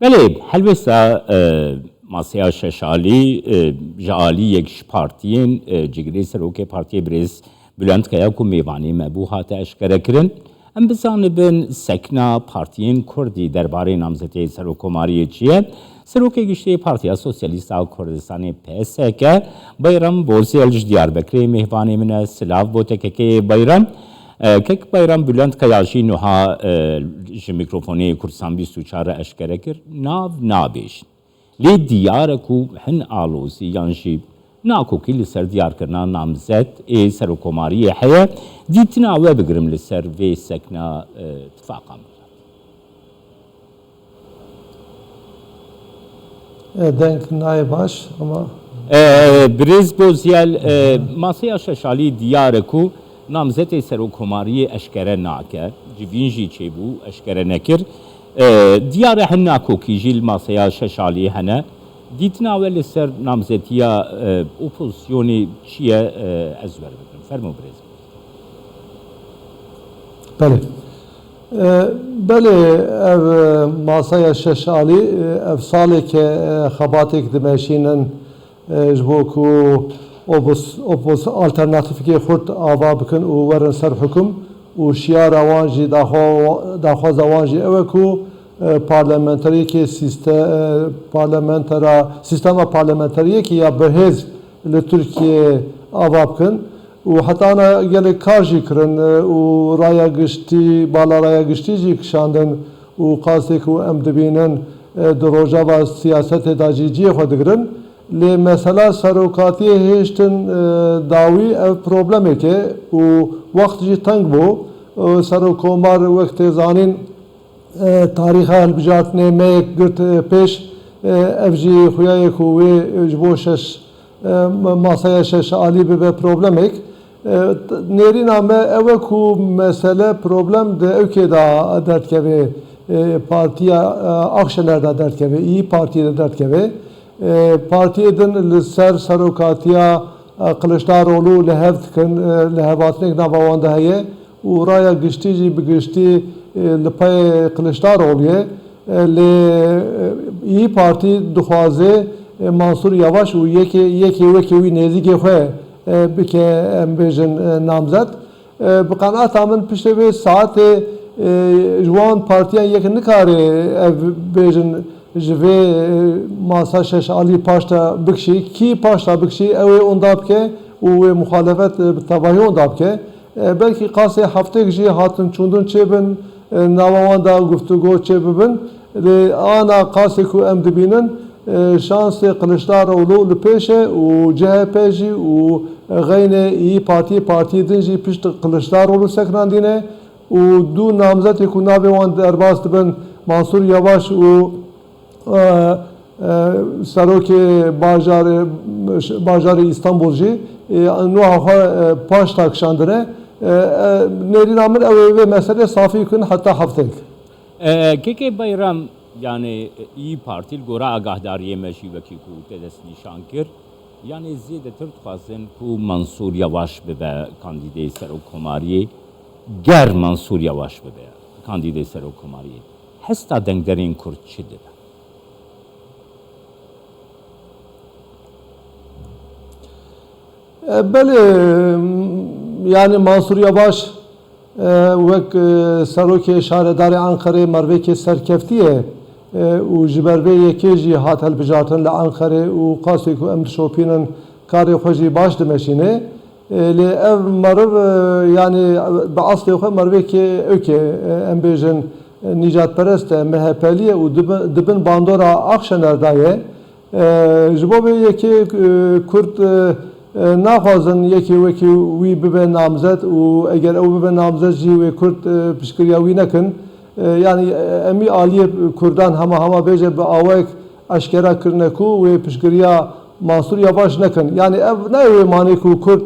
بله هلوستا ماسیا ششالی جالی یکش پارتیین جگری سروک پارتی بریز بلند کیا کو میوانی مبوها تشکر کرن ام بزن بن سکنا پارتیین کردی درباره نامزدی سروکماری چیه سروک گشته پارتیا سوسیالیست و کردستانی PSK bayram بوزیلج دیاربکری میوانی من سلاف بوده که bayram کک bayram بلند کیاشی نها میکروفونی کردستان 24 اشکره کر نابیش لی دیار کو هن آلوزی یانشی ناکو کی لسر دیار کرنا نامزد سروکماری حیا دیتنا و بگرم لسر و سکنا اتفاقا denk nayê baş ama بریز بوزیل ماسیا ششالی دیاره کو نامزد سروکماری اشکره ناکه جوینجی چه بو اشکره نکر دیاره هننا کوکی جیل ماسیا ششالی هنه دیتنا ولی سر نامزدیا اپوزیونی چیه ازور بکن فرمو بریز بله بله ev masaya şeşali ev saleke xabatek dimeşinin ji bo ku alternatifî xurt ava bikin û werin ser hukm û şiyara wan jî daxwaza wan jî ew e ku parlamenteriyekê sistema parlamenteriyekî ya bihêz li Tirkiye ava bikin û hetana gelek kar jî kirin û raya giştî bala raya giştî jî kişandin û qasê ku em dibînin di rojava siyasetê da jî ciyê xwe digirin lê mesela serokatiyê hêştin dawî ev problemek e û wext jî teng bû serokkomar wek tê zanîn tarîxa hilbijartinê meyek girt pêş ev jî xuyayê ku wê ji bo masaya şeşalî bibe problemek nêrîna me ew e ku mesele problem di ewkê da derdkeve partiya Akşener da derdkeve İYİ Partiye de derdkeve partiyê din li ser serokatiya Kılıçdaroğlu li hev dikin li hevatinek nava wan de heye û raya giştî jî bi giştî li peyê Kılıçdaroğlu'ye lê İYİ Partî dixwaze Mansur Yavaş û yekê wekî wî nêzîkê xwe bike em bêjin namzet bi qenaata min piştî vê saetê ji wan partiyan yekin nikare ev bêjin ji vê masa şeşalî paş da bikişî kî paş da bikişî ew ê onda bike û wê muxalefet bi tevahî onda bike belkî qasê heftek jî hatin çûndin çêbin nava wan da guftûgo çêbibin lê ana qasê ku em dibînin şansê Kılıçdaroğlu li pêş e û CHP jî û xeynê İYİ Partiyê din jî pişt Kılıçdaroğlu sekirandîne û du namzetê ku navê wan derbas dibin Mansur Yavaş û serokê bajarê İstanbul jî niha xwe paş da kişandine nêrîna min ew ê vê meselê safî bikin heta heftek ککی bayram yani İYİ Parti gora agahdariye meşî vekî ku te dest nîşan kir yani zêdetir dixwazin ku Mansur Yavaş bibe kandîdeyê serokkomariyê ger Mansur Yavaş bibe kandîdeyê serokkomariyê hesta dengderên Kurd çi dibe Belê yani Mansur Yavaş wek serokê şaredarê Ankarê mervekê serkeftiye û ji ber vê yekê jî hat hilbijartin li Ankarê û qasê ku em dişopînin karê xwe jî baş dimeşîne lê ev meriv yani bi aslê xwe mervekê ewkê em bêjin nîcatperest e MHP'lî ye û dibin bandora Akşener da ye ji bo vê yekê Kurd naxwazin yekê wekî wî bibe namzet û eger ew bibe namzet jî wê Kurd piştgiriya wî nekin yani emî aliyê Kurdan hema bêje bi awayek eşkera kirine ku wê piştgiriya Mansur Yavaş nekin yani ev ne wê manî ku Kurd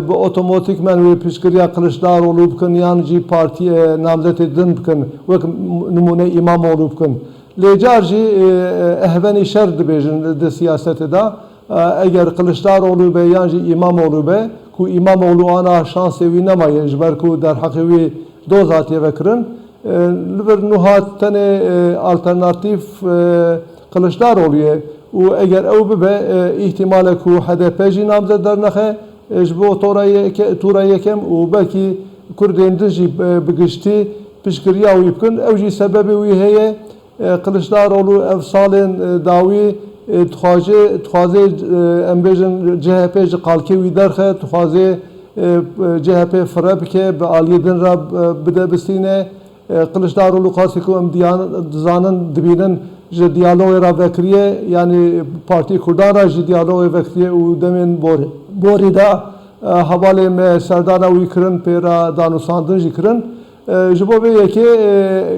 bi otomatikmen wê piştgiriya Kılıçdaroğlu bikin yan jî partiye namzetê din bikin wek nimûne İmamoğlu bikin lê car jî ehvenî şer dibêjin di siyasetê da eger Kılıçdaroğlu be yan jî İmamoğlu be ku İmamoğlu ana şansê wî nemaye ji ber ku derheqê wî doz hatiye vekirin لبر نهات تنه alternatif Kılıçdaroğlu'ya و اگر او به احتمال کو HDP جی نامزد در نخه جبو تورا یکم و بلکی کردین دنجی بگشتی پشکریا و یبکن او جی سبب وی هیه Kılıçdaroğlu ev salin davi تخوازه امبیجن CHP جی قالکی وی درخه تخوازه CHP فرب که به آلیه دن را بده بستینه Kılıçdaroğlu قاسی کو ام زانن دبینن جه دیالوگ را وکریه یعنی پارتی کردان را جه دیالوگ وکریه و دمین بوری دا حواله میں سردانا وی کرن پیرا دانوساندن جی کرن جبو به یکی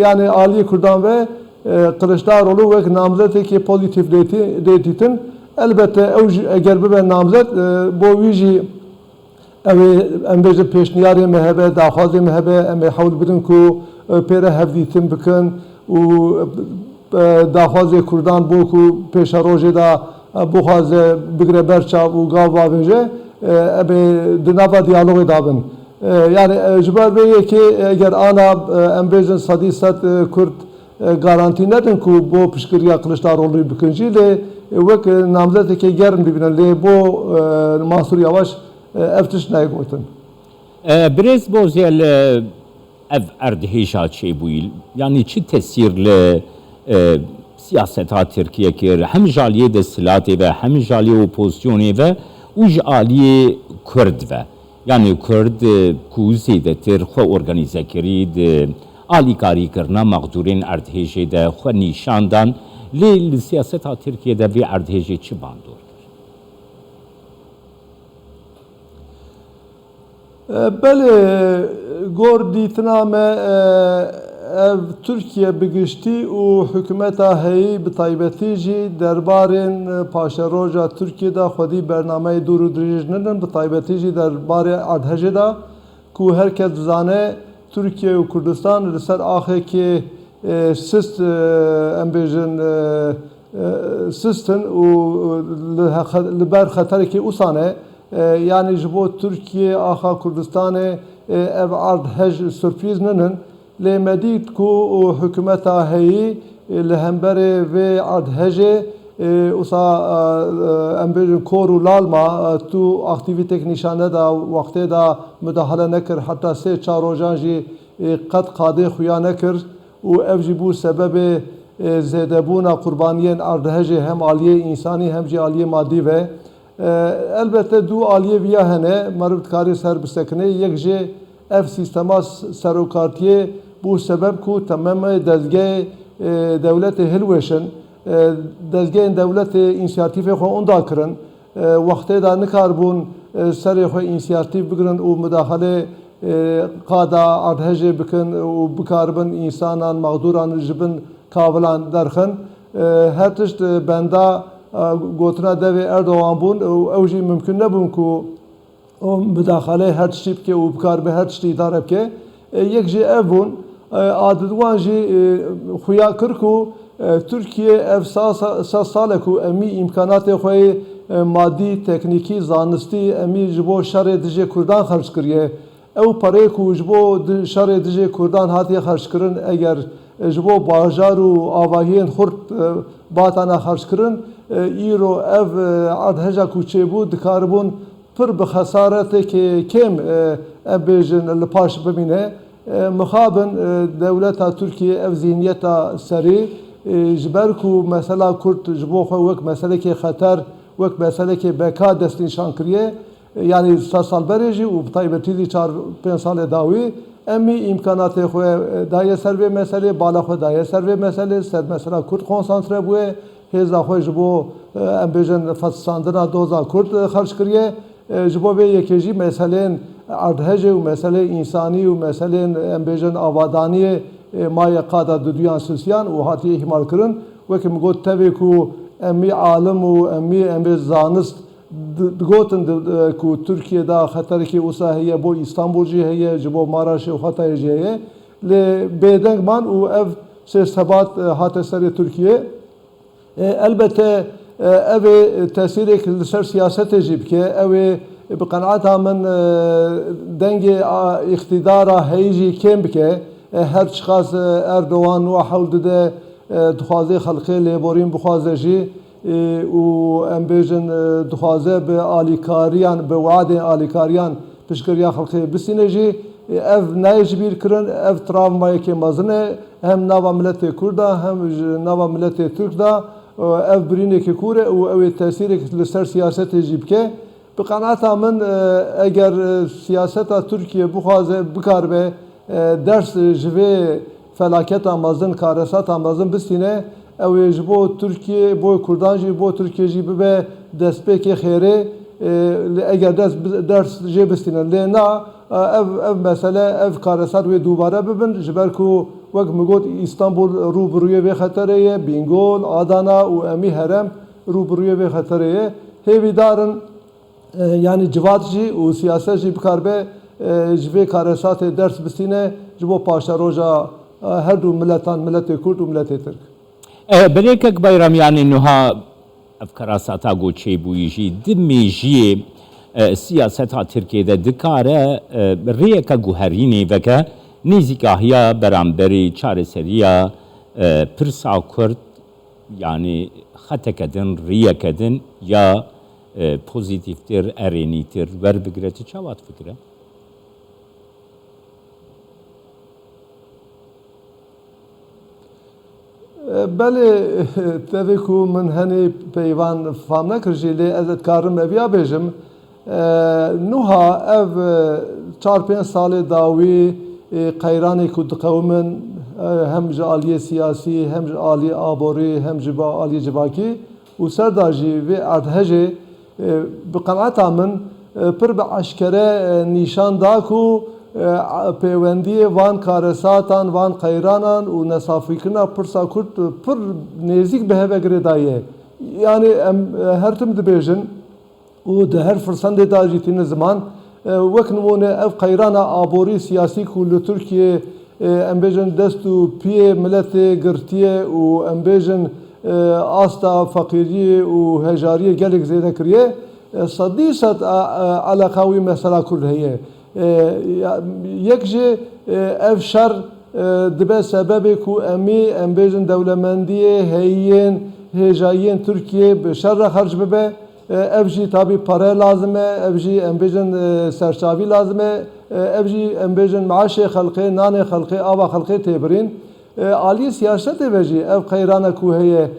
یعنی عالی کردان و Kılıçdaroğlu ve namzet ki pozitif deytitin elbette eğer be namzet bu vici embeze peşniyarı mehebe dağazı mehebe em havl bidin ku pere hevditin bikin و داخوازی کردان بو کو پیش روزه دا بخوازه بگره برچا و گاو باوجه ابی دنبال دیالوگ دابن yani جبر به که اگر آنا امبرزن صدیست کرد گارانتی ندن کو بو پشکریا Kılıçdaroğlu بکنجیله وک نامزدی که گرم ببینن لی بو منصور یواش افتش نگوتن. برز بوزیل ev erdhêja çêbûyî yani çi tesîrli siyaseta Tirkiye kir hem jaliyê desthilatê ve hem jaliyê opozisyonê ve û ji aliyê Kurd ve yani Kurd ku zêdetir xwe organîzekirî di alîkarîkirina maqdûrên erdhêjê de xwe nîşan dan lê li siyaseta Tirkiye'de vê erdhêjê çi bandor kir? بله گور دیتنا me ev Türkiye bigişti u hükümeta heyi bi taybeti jî derbarên paşeroja Türkiye'de xwedî bernameyê dûr û dirêjinin bi taybetî jî derbarê erdhejê da ku herkes dizane Türkiye û Kurdistan li ser axekê sist em bêjin sistin û li ber xeterekê wîsane yani ji bo Türkiye axa Kurdistanê ev erdhej sürpriz ninin lê me dît ku hikûmeta heyî li hemberê vê erdhejê wisa em bêjin kor û lalma tu aktivîtek nîşane da wextê da müdahale nekir heta 3-4 rojan jî qet qadê xuya nekir û ev jî bû sebebê zêdebûna qurbaniyên erdhejê hem aliyê însanî hem jî aliyê madî ve elbette du aliye viya hene marif kari ser bisekne yek je ev sistema serokatiye bu sebep ku tamam dezge devleti hilweşin dezge devleti inisiyatife xwe onda kirin wextê da nikarbûn serê xwe inisiyatîv bigirin û müdahale qada erdhejê bikin û bikaribin însanan mağduran ji bin kavilan derxin her tişt benda gotina devê Erdoğan bûn ew jî mümkün nebûn ku müdahale her tiştî bike û bikaribe her tiştî îdare bike yek jî ev bûn adidwan jî xuya kir ku Türkiye ev salek ku emî imkanatê xwe madî teknîkî zanistî emî ji bo şerê dijê Kurdan xerc kiriye ew perê ku ji bo şerê dijê Kurdan hatiye xerckirin eger ji bo bajar û avahiyên xurt batana xerckirin îro ev erdheja ku çêbû dikaribûn pir bi xesaretekê kêm em bêjin li paş bimîne mixabin dewleta Tirkiye ev zihniyeta serî ji ber ku mesela Kurd ji bo xwe wek meselekê xeter wek meselekê beka destnîşan kiriye yani sed sal berê jî û bi taybetî jî 4-5 salê dawî emî imkanatê xwe daye ser vê meselê bala xwe daye ser vê meselê ser mesela Kurd konsantre bûye hêza xwe ji bo em bêjin fesandina doza Kurd xerc kiriye ji bo vê yekê jî meselên erdhejê û meselê însanî û meselên em bêjin avadaniyê maye qada duduyan sisiyan û hatiye ihmal kirin wekî min got tevê ku emî alim û emî em bê zanist digotin ku Türkiye'de xeterekî wisa heye bo İstanbul jî heye ji bo Maraşê û Xetayê jî heye lê bêdeng man û ev sêsebat hate serê Tirkiye elbette ev tesîrek li ser siyasetê jî bike ew bi qenaeta min dengê iqtidara heyî jî kêm bike هر چخاز اردوان و حول ده دخوازه خلقه لیبورین بخوازه جی و ام بیجن دخوازه به آلیکاریان به وعد آلیکاریان پشکریا خلقه بسینه جی ev nejbir kirin ev travmayeke mazine hem nava milleti Kurda hem nava milleti Türk da ev birînekî kur e û ew ê tesîrek li ser siyasetê jî bike bi qenaata min eger siyaseta Tirkiye bixwaze bikarbe ders ji vê felaketa mezin karesata mezin bistîne ew ê ji bo Tirkiye bo Kurdan jî bo Tirkiye jî bibe destpêkê xêrê eger ders jê bistîne lê na ev mesele ev karesat wê dubare bibin ji ber ku wek min got İstanbul rûbirûyê vê xeterê ye Bingöl, Adana û emî herem rûbirûyê vê xeterê ye hêvî darin yani civat jî û siyaset jî bikarbe ji vê karesatê ders bistîne ji bo paşeroja her du milletan milletê Kurd û milletê Tirk. Birêkek Bayram yani niha ev karasata goçêbûyî jî di mêjiyê siyaseta Tirkiyeyê dikare rêyeka guherînê veke nêzîkahiya beramberî çareseriya pirsa Kurd yani xeteke din rêyeke din ya pozitiftir erênîtir werbigire ti çawa fikre? Belê tevê ku min henê peyvan fam nekir jî lê ez dikarim eviya bêjim nuha ev 4-5 salê dawî qeyranê ku diqewimin hem ji aliyê siyasî hem ji aliyê aborî hem ji aliyê civakî û serda jî vê erdhejê bi qenaeta min pir bi eşkere nîşan da ku peywendiyê van karesatan van qeyranan û nesafîkirina pirsa Kurd pir nêzik bi hevegirê daye yani em her tim dibêjin û di her firsendê da jî tîne ziman wek nimûne ev qeyrana aborî siyasî ku li Tirkiye em bêjin dest û piyê milletê girtiye û em bêjin asta feqîriyê û hejariyê gelek zêde kiriye sedî sed eleqa wî mesela Kurd heye yek jî ev şer dibe sebebê ku em bêjin dewlemendiyê heyiyên hêjayiyên Tirkiye bi şer re xerc bibe ev jî tabî pare lazim e ev jî em bêjin serçavî lazim e ev jî em bêjin meaşê xelqê nanê xelqê ava xelqê têbirîn aliyê siyasetê ve jî ev qeyrana ku heye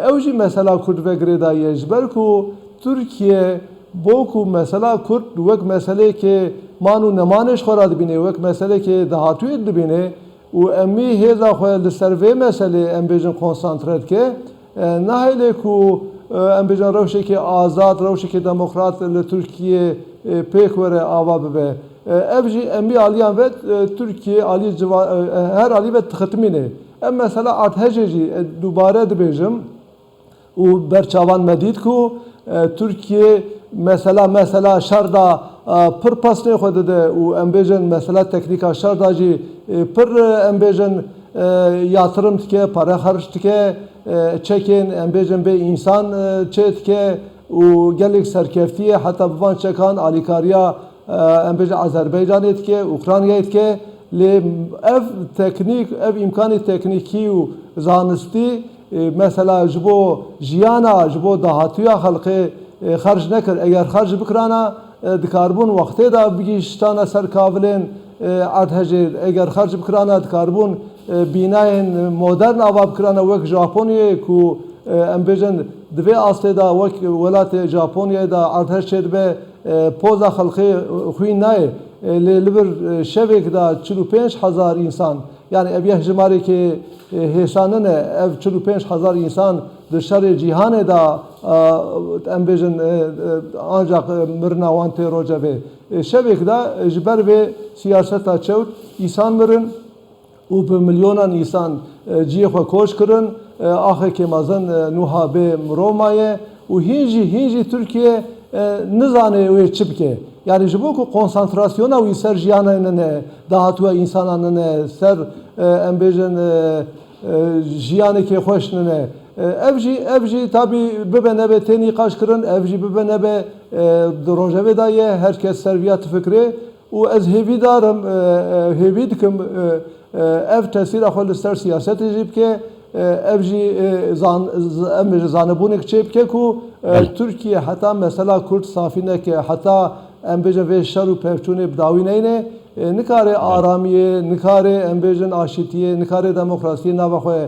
ew jî mesela Kurd vegirê daye ji ber ku Tirkiye bo ku mesela Kurd wek meselekê man û nemanê ji xwe re dibîne wek meselekê dahatûyê dibîne û em ê hêza xwe li ser vê meselê em bêjin konsantre dike nahêle ku em bêjin rewşekê azad rewşekê demokrat li Tirkiye pêk were ava bibe ev jî em ê aliyan ve Tirkiye aliyê her alî ve tixitmînê em mesela erdhejê jî dubare dibêjim û berçavan me dît ku Tirkiye mesela şer da pir pasnê xwe dide û em bêjin mesela teknîka şer da jî pir em bêjin yatırım dike pare xerc dike çekên em bêjin bê însan çê dike û gelek serkeftiye heta bi van çekan alîkariya em bêjin Azerbaycanê dike Ukraynayê dike lê ev teknîk ev imkanê teknîkî û zanistî mesela ji bo jiyana ji bo dahatûya xelqê xerc nekir eger xerc bikirana dikarbûn wextê da bigîştana ser kavilên erdhejê eger xerc bikirana dikarbûn bînayên modern ava bikirana wek Japonyayê ku em bêjin di vê astê da wek welatê Japonyayê da erdhej çê dibe poza xelqê xwîn nayê lê li bir şevek da 45,000 insan yani ev yek jimarekê hêşanin e ev 45,000 insan di şerê cîhanê da em bêjin ancak mirina wan tê roja vê şevek da ji ber vê siyaseta çewt îsan mirin û bi milyonan îsan ciyê xwe koç kirin axekê mezin nûha bê mirov maye û hîn jî Tirkiye nizane wê çi bike yani ji bo ku konsantrasyona wî ser jiyanê ne dahatûya însanan ne ser em bêjin jiyanekê xweş ne ev jî tabî bibe nebe tê nîqaş kirin ev jî bibe nebe di rojevê da ye herkes ser viya tifikrê و از هیوی دارم هیوی دکم اف تاثیر خود لسر سیاست جیب که اف جی زانبونک چیب که کو ترکیه حتی مثلا کرد صافینه که حتی ام بیجن وی شر و پفچونه بداوی نینه نکاره آرامیه نکاره ام بیجن آشتیه نکاره دموکراسی نبخواه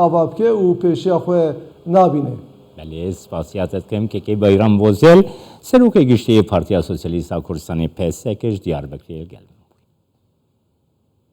آباب که و پیشی خواه نابینه. بله سپاسیاتت کم که بایرام وزل سروک گشتی پارتیا سوسیالیستا کردستان پسکش دیاربکر گل.